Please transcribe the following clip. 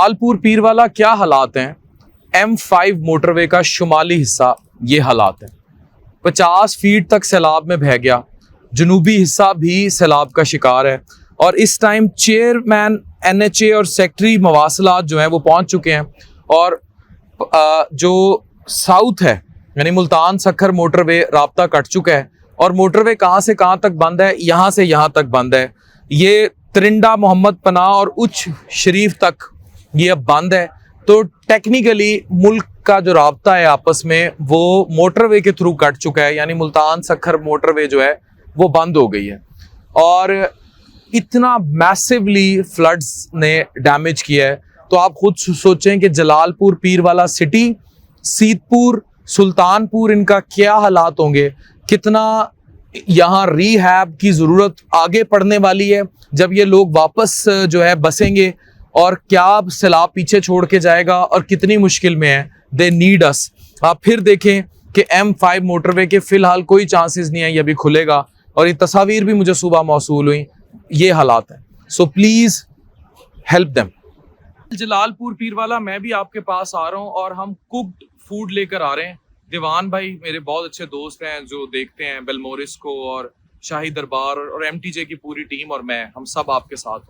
जलालपुर पीरवाला क्या हालात हैं? M5 मोटरवे का शुमाली हिस्सा ये हालात हैं। 50 फीट तक सैलाब में बह गया। जनूबी हिस्सा भी सैलाब का शिकार है और इस टाइम चेयरमैन NHA और सेक्रेटरी मवासलात जो हैं वो पहुंच चुके हैं और जो साउथ है यानी मुल्तान सक्खर मोटरवे राब्ता कट चुका है और मोटरवे कहाँ से कहाँ तक बंद है, यहाँ से यहाँ तक बंद है। ये त्रिंडा मोहम्मद पनाह और उच्च शरीफ तक ये अब बंद है। तो टेक्निकली मुल्क का जो राब्ता है आपस में वो मोटरवे के थ्रू कट चुका है, यानी मुल्तान सक्खर मोटरवे जो है वो बंद हो गई है और इतना मैसिवली फ्लड्स ने डैमेज किया है। तो आप खुद सोचें कि जलालपुर पीरवाला सिटी, सीतपुर, सुल्तानपुर, इनका क्या हालात होंगे, कितना यहाँ रीहैब की ज़रूरत आगे पड़ने वाली है जब ये लोग वापस जो है बसेंगे और क्या सैलाब पीछे छोड़ के जाएगा और कितनी मुश्किल में है। They need us. आप फिर देखें कि M5 मोटरवे के फ़िलहाल कोई चांसेस नहीं है ये अभी खुलेगा और ये तस्वीर भी मुझे सुबह मौसूल हुई। ये हालात हैं, so please help them. Jalalpur Pirwala मैं भी आपके पास आ रहा हूँ और हम कुक्ड फूड लेकर आ रहे हैं। दीवान भाई मेरे बहुत अच्छे दोस्त हैं जो देखते हैं बेलमोरिस को और शाही दरबार और MTJ की पूरी टीम और मैं, हम सब आपके साथ हैं।